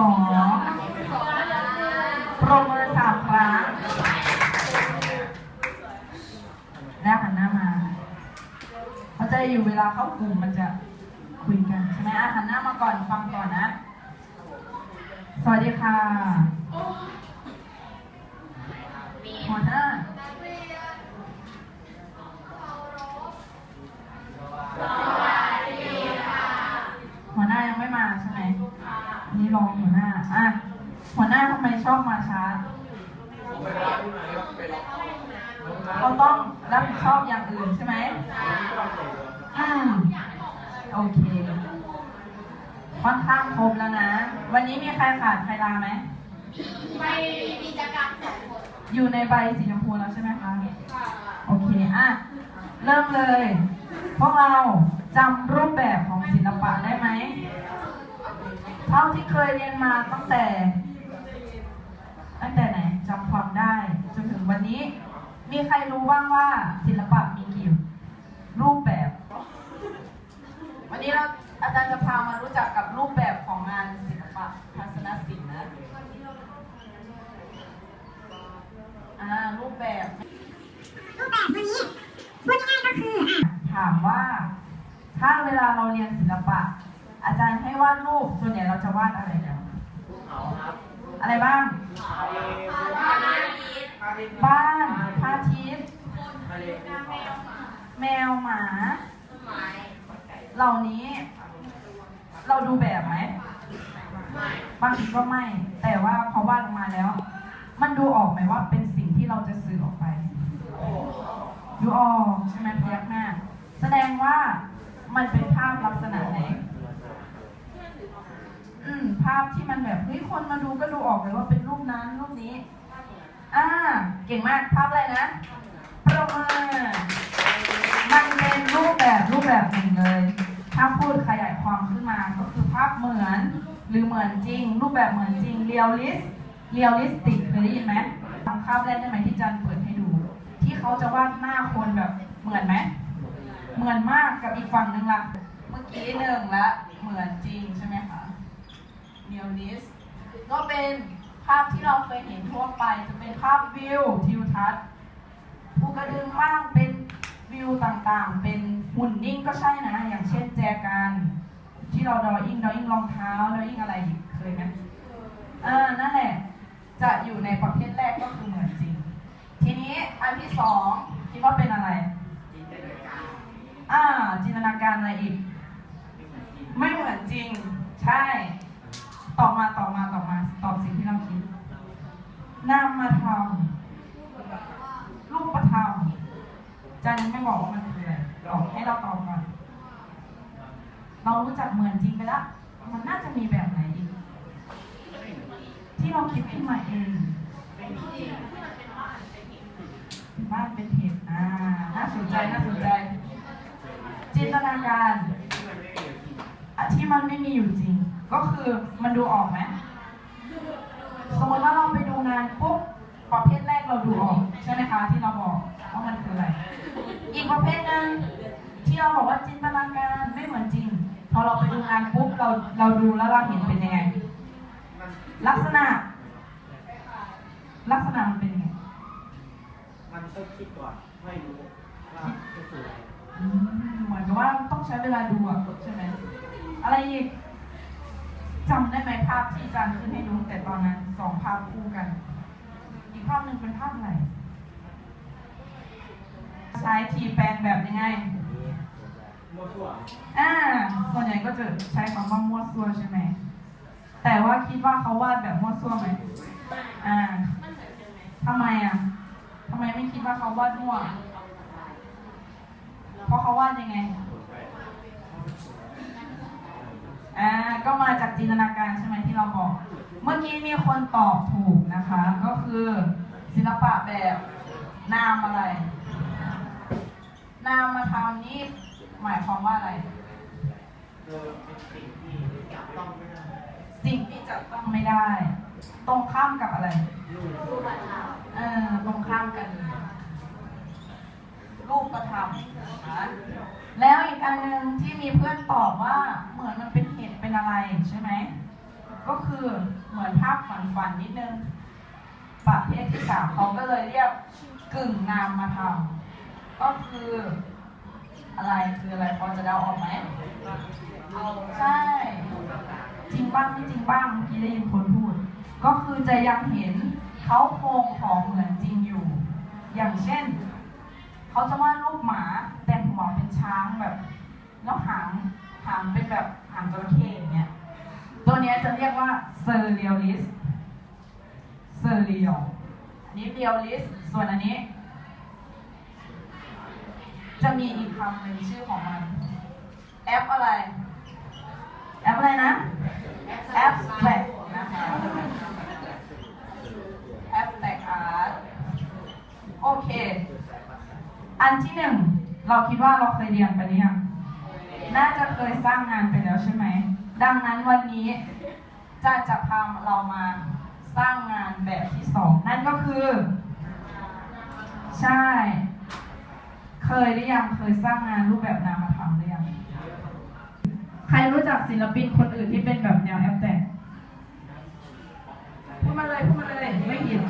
2ปรบมือ3 ครั้งแล้วหันหน้ามาเขาจะอยู่เวลาเข้ากลุ่มมันจะคุยกันใช่ไหมหันหน้ามาก่อนฟังก่อนนะสวัสดีค่ะหัวหน้าหัวหน้ายังไม่มาใช่ไหมนี่รองหัวหน้าหัวหน้าทำไมชอบมาช้าเขาต้องรับผิดชอบอย่างอื่นใช่ไหมโอเคค่อนข้างครบแล้วนะวันนี้มีใครขาดใครลาไหมไม่มีกิจกรรม2 คนอยู่ในใบสีชมพูแล้วใช่ไหมคะโอเคเริ่มเลยพวกเราจำรูปแบบของศิลปะได้ไหมเท่าที่เคยเรียนมาตั้งแต่ไหนจำความได้จนถึงวันนี้มีใครรู้บ้างว่าศิลปะมีกี่รูปแบบวันนี้อาจารย์จะพามารู้จักกับรูปแบบของงานศิลปะทัศนศิลป์นะรูปแบบวันนี้พูดง่ายๆก็คือถามว่าถ้าเวลาเราเรียนศิลปะอาจารย์ให้วาดรูปส่วนใหญ่เราจะวาดอะไรกันอะไรบ้างบ้านพระอาทิตย์แมวหมาเหล่านี้เราดูแบบไหมบางทีก็ไม่แต่ว่าพอวาดออกมาแล้วมันดูออกไหมว่าเป็นสิ่งที่เราจะสื่อออกไปดูออกใช่ไหมพยักหน้าแสดงว่ามันเป็นภาพลักษณะไหนภาพที่มันแบบคนมาดูก็ดูออกเลยว่าเป็นรูปนั้นรูปนี้เก่งมากภาพอะไรนะประเมินมันเป็นรูปแบบหนึ่งเลยถ้าพูดขยายความขึ้นมาก็คือภาพเหมือนหรือเหมือนจริงรูปแบบเหมือนจริงเรียลลิสติกเคยได้ยินไหมทำภาพแรกได้ไหมที่จันเปิดให้ดูที่เขาจะวาดหน้าคนแบบเหมือนไหมเหมือนมากกับอีกฝั่งหนึ่งล่ะเมื่อกี้1ละเหมือนจริงใช่ไหมคะเรียลลิสก็เป็นภาพที่เราเคยเห็นทั่วไปจะเป็นภาพวิวทิวทัศน์ภูกระดึงบ้างเป็นวิวต่างๆเป็นหุ่นนิ่งก็ใช่นะอย่างเช่นแจกันที่เราดออิ่งรองเท้าดออิ่งอะไรอีกเคยไหมนั่นแหละจะอยู่ในประเภทแรกก็คือเหมือนจริงทีนี้อันที่2คิดว่าเป็นอะไรจินตนาการอะไรอีกไม่เหมือนจริงใช่ตอบสิ่งที่เราคิดนามธรรมรูปธรรมจันไม่บอกว่ามันคืออะไรให้เราตอบก่อนเรารู้จักเหมือนจริงไปแล้วมันน่าจะมีแบบไหนอีกที่เราคิดขึ้นมาเองบ้านเป็นเหตุน่าสนใจจินตนาการที่มันไม่มีอยู่จริงก็คือมันดูออกไหมสมมติว่าเราไปดูงานปุ๊บประเภทแรกเราดูออกใช่ไหมคะที่เราบอกว่ามันคืออะไรอีกประเภทนึงที่เราบอกว่าจินตนาการไม่เหมือนจริงพอเราไปดูงานปุ๊บเราดูแล้วเราเห็นเป็นยังไงลักษณะมันเป็นยังไงมันต้องคิดก่อนไม่รู้ว่าจะสื่ออะไรเหมือนกับว่าต้องใช้เวลาดูใช่ไหมอะไรอีกจำได้ไหมภาพที่อาจารย์ขึ้นให้ดูแต่ตอนนั้น2 ภาพคู่กันอีกภาพหนึ่งเป็นภาพอะไรใช้ทีแปลงแบบยังไงมั่วซั่วส่วนใหญ่ก็จะใช้คำว่ามั่วซั่วใช่ไหมแต่ว่าคิดว่าเขาวาดแบบมั่วซั่วไหมทำไมไม่คิดว่าเขาวาดมั่วเพราะเขาวาดยังไงก็มาจากจินตนาการใช่ไหมที่เราบอกเมื่อกี้มีคนตอบถูกนะคะก็คือศิลปะแบบนามอะไรนามธรรมนี้หมายความว่าอะไรสิ่งที่จับต้องไม่ได้ตรงข้ามกับอะไรตรงข้ามกันรูปธรรมนะแล้วอีกอันนึงที่มีเพื่อนตอบว่าเหมือนมันเป็นเหตุเป็นอะไรใช่ไหม ก็คือเหมือนภาพฝันนิดนึงประเภทที่3เขาก็เลยเรียกกึ่งนามธรรมก็คืออะไรพอจะเดาออกไหมใช่จริงบ้างไม่จริงบ้างเมื่อกี้ได้ยินคนพูดก็คือจะยังเห็นเขาโครงของเหมือนจริงอยู่อย่างเช่นเขาจะวาดรูปหมาแต่หัวเป็นช้างแบบแล้วหางเป็นแบบหางจระเข้อย่างเงี้ยตัวนี้จะเรียกว่าเซอร์เรียลลิสต์อันนี้เรียลลิสต์ส่วนอันนี้จะมีอีกคำหนึ่งชื่อของมันแอปอะไรนะ Abtract นะคะ Abtract Art โอเคอันที่1เราคิดว่าเราเคยเรียนไปหรือยังน่าจะเคยสร้างงานไปแล้วใช่ไหมดังนั้นวันนี้จะพาเรามาสร้างงานแบบที่2นั่นก็คือใช่เคยหรือยังเคยสร้างงานรูปแบบนามธรรมหรือยังใครรู้จักศิลปินคนอื่นที่เป็นแบบแนวแอปแตกพูดมาเลยไม่ผิด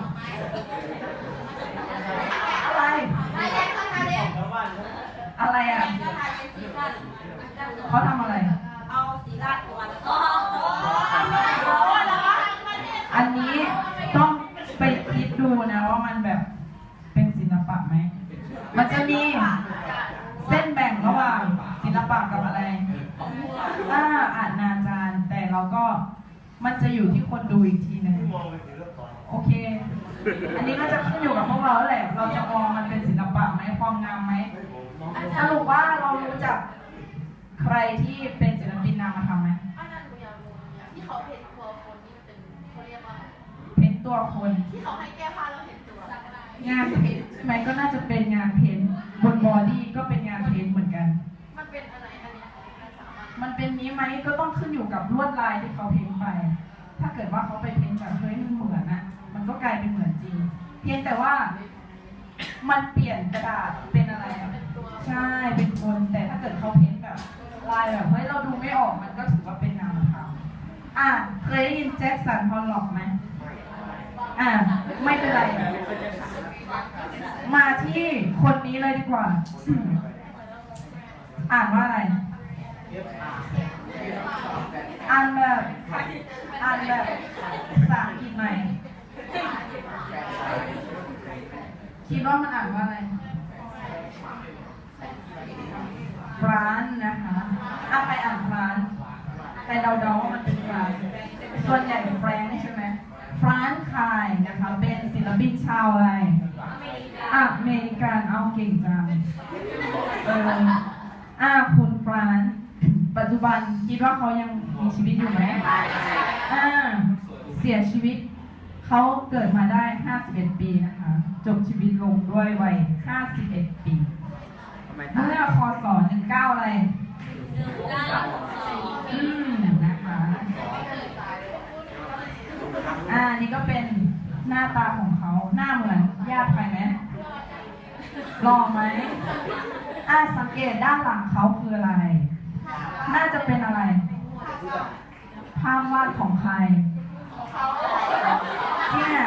อะไรอ่ะเขาทำอะไรเอาสีราดตัวอันนี้ต้องไปคิดดูนะว่ามันแบบเป็นศิลปะไหมมันจะมีเส้นแบ่งระหว่างศิลปะกับอะไรอาจนาจารย์แต่เราก็มันจะอยู่ที่คนดูอีกทีนึงโอเคอันนี้ก็จะขึ้นอยู่กับพวกเราแหละเราจะมองมันเป็นศิลปะไหมความงามไหมสรุปว่าเรารู้จักใครที่เป็นศิลปินนามธรรมไหมที่เขาเพ้นตัวคนนี่เป็นเขาเรียกว่าเพ้นตัวคนที่เขาให้แก้ผ้าแล้วเห็นตัวงานเพ้นใช่ไหมก็น่าจะเป็นงานเพ้นบนบอดี้ก็เป็นงานเพ้นเหมือนกันมันเป็นอะไรอันนี้มันเป็นนี้ไหมก็ต้องขึ้นอยู่กับลวดลายที่เขาเพ้นไปถ้าเกิดว่าเขาไปเพ้นแบบเฮ้ยมันเหมือนอะมันก็กลายเป็นเหมือนจริงเพียงแต่ว่ามันเปลี่ยนกระดาษเป็นอะไรใช่เป็นคนแต่ถ้าเกิดเขาเพ้นแบบลายแบบเฮ้ยเราดูไม่ออกมันก็ถือว่าเป็นนามธรรมเคยได้ยินแจ็คสันพอลล็อกไหมไม่เป็นไรมาที่คนนี้เลยดีกว่าอ่านว่าอะไรอ่านแบบภาษาอังกฤษหน่อยคิดว่ามันอ่านว่าอะไรฟรานซ์นะคะไปอ่านฟรานซ์แต่เดาๆว่ามันเป็นฟรานซ์ส่วนใหญ่เป็นแฟรงค์ใช่ไหมฟรานซ์คายนะคะเป็นศิลปินชาวอะไรอเมริกันเอาเก่งจังคุณฟรานซ์ปัจจุบันคิดว่าเขายังมีชีวิตอยู่ไหมเสียชีวิตเขาเกิดมาได้51ปีนะคะจบชีวิตลงด้วยวัย51ปีเมื่อคศ19อะไรนะคะนี่ก็เป็นหน้าตาของเขาหน้าเหมือนญาติใครไหมหล่อไหมสังเกตด้านหลังเขาคืออะไรน่าจะเป็นอะไรภาพวาดของใครเนี่ย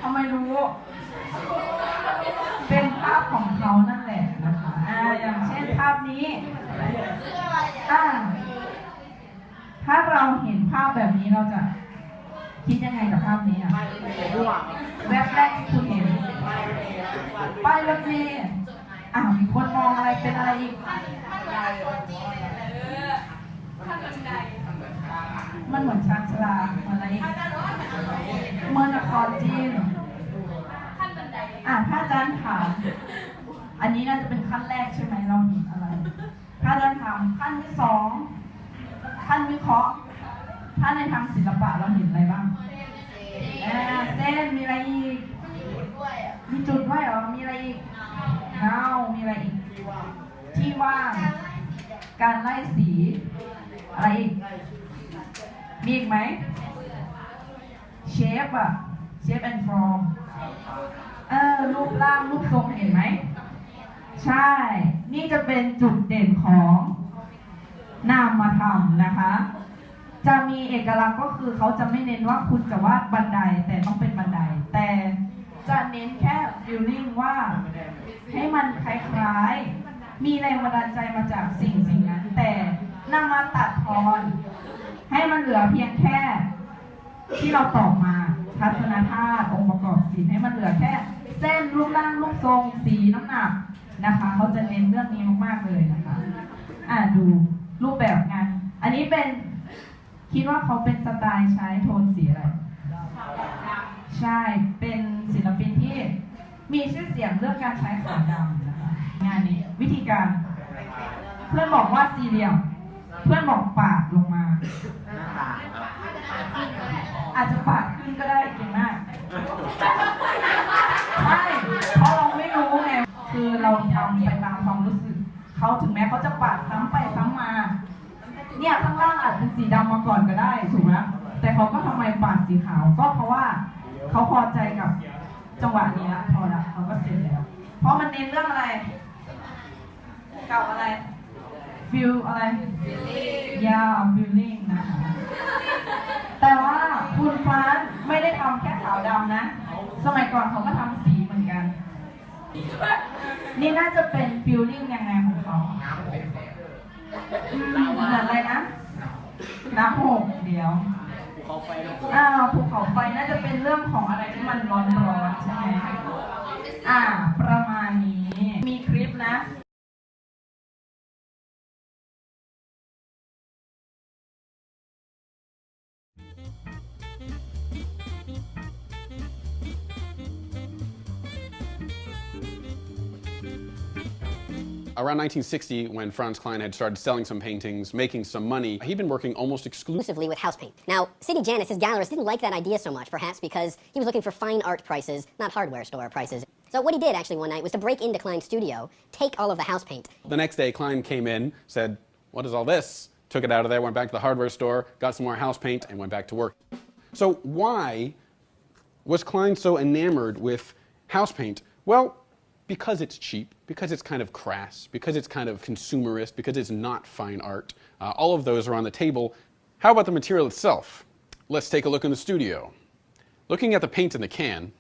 ทำไมรู้เป็นภาพของเขานั่นแหละนะคะอย่างเช่นภาพนี้ถ้าเราเห็นภาพแบบนี้เราจะคิดยังไงกับภาพนี้แวบแรกคุณเห็นป้ายรถเมล์มีคนมองอะไรเป็นอะไรอีกมันเหมือนชานชาลาอะไรอีกเมืองนครจีนถ้าอาจารย์ถามอันนี้น่าจะเป็นขั้นแรกใช่ไหมเราเห็นอะไรถ้าอาจารย์ถามขั้นที่2ขั้นวิเคราะห์ถ้าในทางศิลปะเราเห็นอะไรบ้างเส้นมีอะไรอีกมีจุดด้วยเหรอมีอะไรอีกเงามีอะไรอีกที่ว่างการไล่สีอะไรอีกมีอีกไหมเชฟแอนด์ฟอร์มรูปร่างรูปทรงเห็นไหมใช่นี่จะเป็นจุดเด่นของนามธรรมนะคะ จะมีเอกลักษณ์ก็คือเขาจะไม่เน้นว่าคุณจะวาดบันไดแต่ต้องเป็นบันไดแต่จะเน้นแค่ feeling ว่าให้มันคล้ายๆมีแรงบันดาลใจมาจากสิ่งนั้นแต่นำมาตัดทอนให้มันเหลือเพียงแค่ที่เราตอบมาทัศนธาตุองค์ประกอบศิลป์ให้มันเหลือแค่เส้นรูปร่างรูปทรงสีน้ำหนักนะคะเขาจะเน้นเรื่องนี้มากๆเลยนะคะดูรูปแบบงานอันนี้เป็นคิดว่าเขาเป็นสไตล์ใช้โทนสีอะไรใช่เป็นศิลปินที่มีชื่อเสียงเรื่องการใช้ขาวดำนะคะงานนี้วิธีการเพื่อนบอกว่าสี่เหลี่ยมเพื่อนบอกปาดลงมาอาจจะปาดขึ้นก็ได้เก่งมากใช่เพราะเราไม่รู้ไงคือเราทำไปตามความรู้สึกเขาถึงแม้เขาจะปาดซ้ำไปซ้ำมาเนี่ยข้างล่างอาจเป็นสีดำมาก่อนก็ได้ถูกไหมแต่เขาก็ทำไมปาดสีขาวก็เพราะว่าเขาพอใจกับจังหวะนี้แล้วพอละเขาก็เสร็จแล้วเพราะมันเน้นเรื่องอะไรกับอะไรฟิลอะไรยาวฟิลลิ่งนะคะแต่ว่าคุณฟ้าไม่ได้ทำแค่ขาวดำนะสมัยก่อนเขาก็ทำสีเหมือนกันนี่น่าจะเป็นฟิลลิ่งยังไงของเขาเหมือนอะไรนะน้ำหกเดี๋ยวภูเขาไฟน่าจะเป็นเรื่องของอะไรที่มันร้อนๆใช่ไหมประมาณนี้มีคลิปนะAround 1960, when Franz Kline had started selling some paintings, making some money, he'd been working almost exclusively with house paint. Now, City Janus, his gallerist, didn't like that idea so much, perhaps because he was looking for fine art prices, not hardware store prices. So what he did actually one night was to break into Kline's studio, take all of the house paint. The next day, Kline came in, said, "What is all this?" Took it out of there, went back to the hardware store, got some more house paint, and went back to work. So why was Kline so enamored with house paint? Well, because it's cheap, because it's kind of crass, because it's kind of consumerist, because it's not fine art. All of those are on the table. How about the material itself? Let's take a look in the studio. Looking at the paint in the can,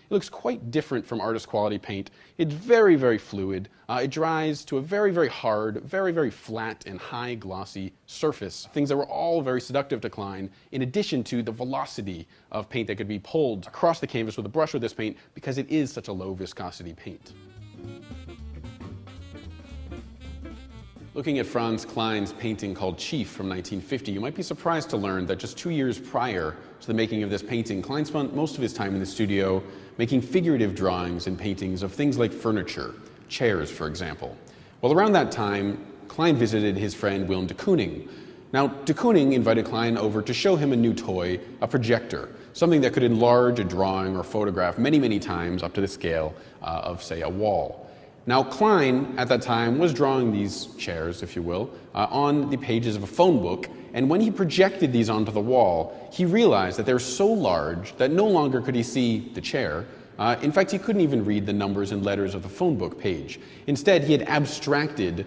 it looks quite different from artist quality paint. It's very, very fluid. It dries to a very, very hard, very, very flat and high glossy surface. Things that were all very seductive to Kline, in addition to the velocity of paint that could be pulled across the canvas with a brush with this paint because it is such a low viscosity paint. Looking at Franz Kline's painting called Chief from 1950, you might be surprised to learn that just 2 years prior to the making of this painting, Kline spent most of his time in the studio making figurative drawings and paintings of things like furniture, chairs, for example. Well, around that time, Kline visited his friend Willem de Kooning. Now, de Kooning invited Kline over to show him a new toy, a projector, something that could enlarge a drawing or photograph many, many times up to the scale of, say, a wall. Now, Kline, at that time, was drawing these chairs, if you will, on the pages of a phone book, and when he projected these onto the wall, he realized that they were so large that no longer could he see the chair. In fact, he couldn't even read the numbers and letters of the phone book page. Instead, he had abstracted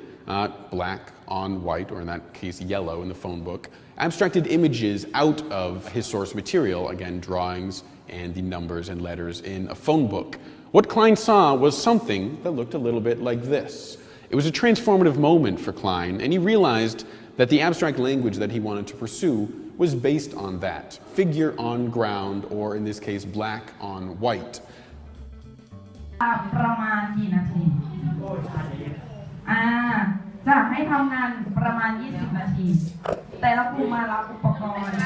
black on white, or in that case, yellow in the phone book, abstracted images out of his source material, again, drawings and the numbers and letters in a phone book. What Kline saw was something that looked a little bit like this. It was a transformative moment for Kline, and he realized that the abstract language that he wanted to pursue was based on that, figure on ground, or in this case, black on white. ประมาณกี่นาทีจะให้ทำงานประมาณ20นาทีแต่ละกลุ่มมารับอุปกรณ์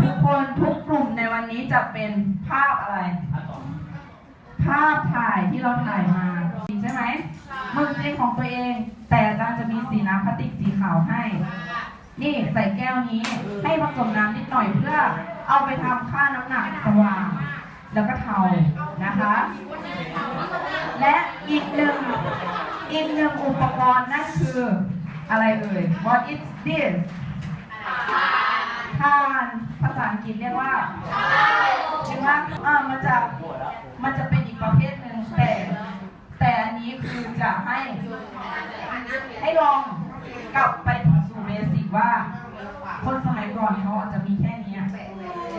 ทุกคนทุกกลุ่มในวันนี้จะเป็นภาพอะไรภาพถ่ายที่เราถ่ายมาใช่ไหมมือเป็นของตัวเองแต่อาจารย์จะมีสีน้ำพลาสติกสีขาวให้นี่ใส่แก้วนี้ให้ผสมน้ำนิดหน่อยเพื่อเอาไปทำค่าน้ำหนักสว่างแล้วก็เทานะคะและอีกหนึ่งอุปกรณ์นั่นคืออะไรเอ่ย What is this ถ่านภาษาอังกฤษเรียกว่าเห็นไหมมันจะเป็นอีกประเภทหนึ่งแต่อันนี้คือจะให้ลองกลับไปสู่เบสิกว่าค คนสมัยก่อนเขาอาจจะมีแค่นี้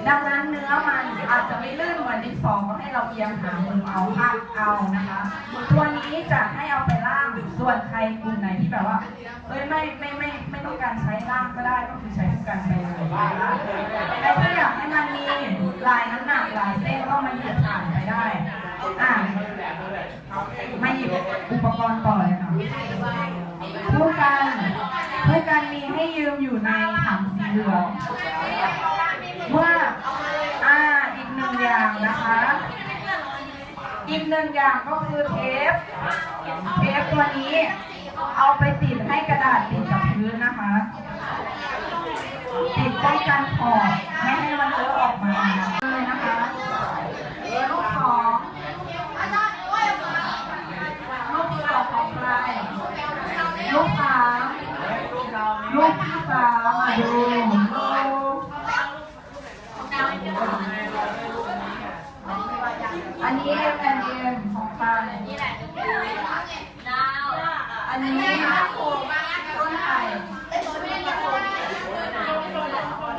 ดังนั้นเนื้อมันอาจจะไม่ลื่นเหมือนดินสอก็ให้เราเอียงหามือเอาภาพเอานะคะตัวนี้จะให้เอาไปล่างส่วนใครกลุ่มไหนที่แบบว่าไม่ต้องการใช้ล่างก็ได้ก็คือใช้คู่กันไปเลยนะคะแต่ถ้าอยากให้มันมีลายน้ำหนักลายเส้นก็มาหยิบผ่านไปได้มาหยิบอุปกรณ์ต่อเลยค่ะคู่กันมีให้ยืมอยู่ในถังสีเหลืองเมื่ออีกหนึ่งอย่างนะคะอีกหนึ่งอย่างก็คือเทปตัวนี้เอาไปติดให้กระดาษติดกับพื้นนะคะติดป้องกันขอบไม่ให้มันเลอะออกมาเลยนะคะลูกสองของใครลูกสามมาดูอันนี้เป็นเกมของใครอันนี้ต้นไข่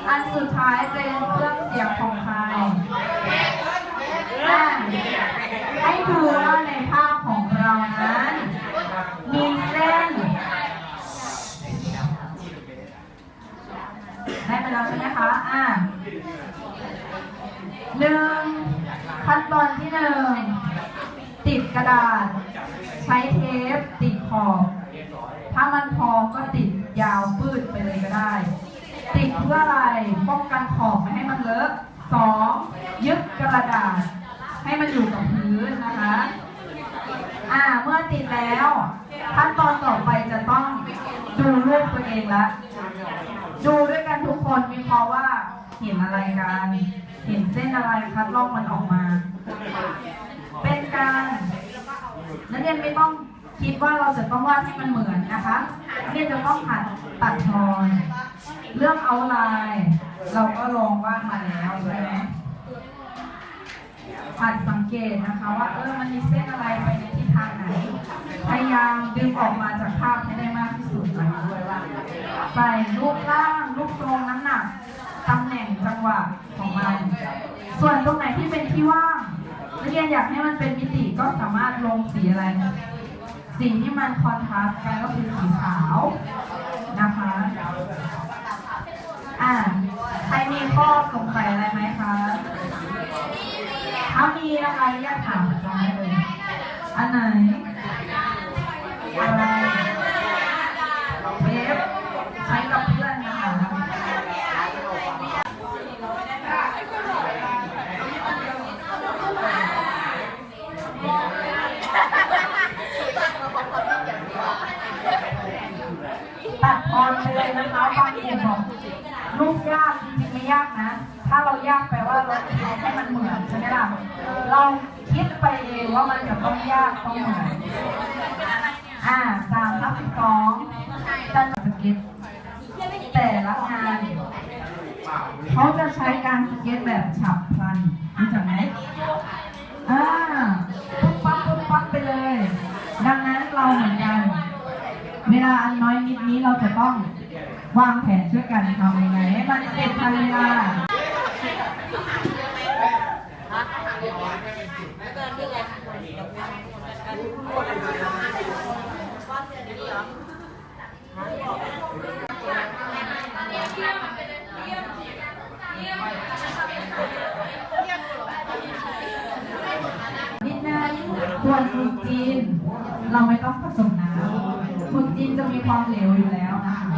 อันสุดท้ายเป็นเครื่องเสียงของใครให้ดูว่าในภาพของเรานั้นมีเส้นได้ไปแล้วใช่ไหมคะขั้นตอนที่1ติดกระดาษใช้เทปติดขอบถ้ามันพอก็ติดยาวปืดไปเลยก็ได้ติดเพื่ออะไรป้องกันขอบไม่ให้มันเลอะ2ยึดกระดาษให้มันอยู่กับพื้นนะคะเมื่อติดแล้วขั้นตอนต่อไปจะต้องดูรูปตัวเองละดูด้วยกันทุกคนวิเคราะห์ว่าเห็นอะไรกันเห็นเส้นอะไรคัดลอกมันออกมาเป็นการนักเรียนไม่ต้องคิดว่าเราจะต้องวาดให้มันเหมือนนะคะนักเรียนจะต้องหัดตัดทอนเรื่องเอาไลน์เราก็ลองวาดมาแล้วใช่ไหมหัดสังเกตนะคะว่ามันมีเส้นอะไรไปในทิศทางไหนพยายามดึงออกมาจากภาพให้ได้มากที่สุดด้วยว่าใส่รูปร่างรูปทรงน้ำหนักตำแหน่งจังหวะของมันส่วนตรงไหนที่เป็นที่ว่างนักเรียนอยากให้มันเป็นมิติก็สามารถลงสีอะไรสีที่มันคอนทราสต์กันก็คือสีขาวนะคะใครมีข้อสงสัยอะไรไหมคะถ้ามีนะคะอยากถามอาจารย์เลยอันไหนอะไรเทปใช้กับเพื่อนนะคะตัดออนไปเลยนะคะบางคนบอกรูปยากจริงๆไม่ยากนะถ้าเรายากแปลว่าเราให้มันเหมือนใช่ไหมล่ะเราคิดไปเองว่ามันจะต้องยากต้องเหมือน3/12จะสเก็ตแต่ละงานเขาจะใช้การสเก็ตแบบฉับพลันรู้จักไหมปุ๊บปั๊บไปเลยดังนั้นเราเหมือนกันเวลาอันน้อยนิดนี้เราจะต้องวางแผนช่วยกันทำยังไงให้มันเสร็จทันเวลานิดนึงส่วนฝึกจีนเราไม่ต้องผสมน้ำฝึกจีนจะมีความเหลวอยู่แล้วนะคะ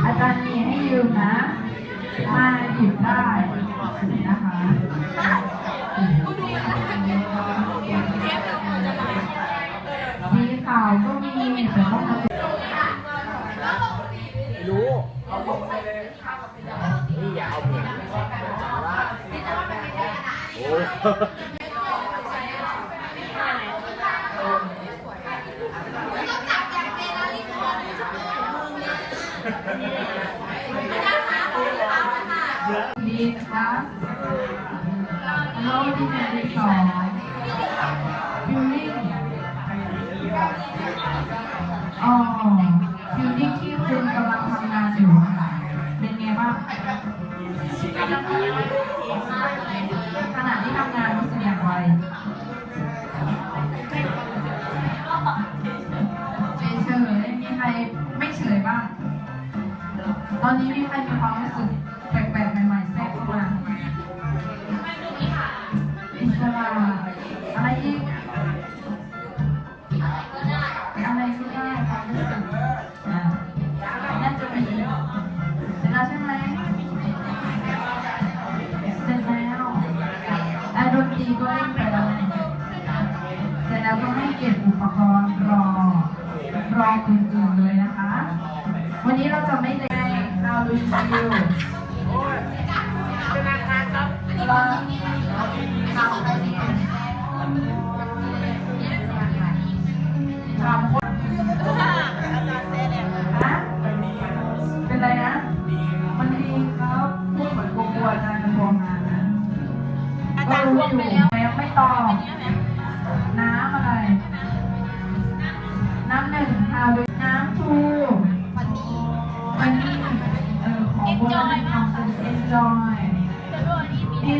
อาจารย์มีให้ยืมนะมาหยิบได้นะคะสีขาวก็มีแต่ต้องรู้เอาลงไปเลยนี่อย่าเอาเหมือน ดีนะคะเราที่ไหนที่สองฟิลลิ่งฟิลลิ่งที่คุณกำลังทำงานอยู่เป็นไงบ้างขณะที่ทำงานรู้สึกอย่างไรเฉยๆมีใครไม่เฉยบ้างตอนนี้มีใครมีความรู้สึกแปลกๆใหม่ๆแทรกเข้ามาอิสระอะไรอีกอะไรก็ได้ความรู้สึกน่าจะมีเสร็จแล้วใช่ไหมเสร็จแล้วดนตรีก็เล่นไปแล้วเสร็จแล้วก็ให้เก็บอุปกรณ์รออื่นๆเลยนะคะวันนี้เราจะไม่ได้เราดูชิวเป็นอาการครับเราทำไปที่ทำคนเป็นไรนะมันดีครับพูดเหมือนกลัวอาจารย์กระทรวงงานนะอาจารย์ทวงไปแล้วไม่ตอบน้ำอะไรน้ำหนึ่งค่ะโดยน้ำทูวันนี้ของพวกเราทำเป็น enjoy แต่ว่าวันนี้มี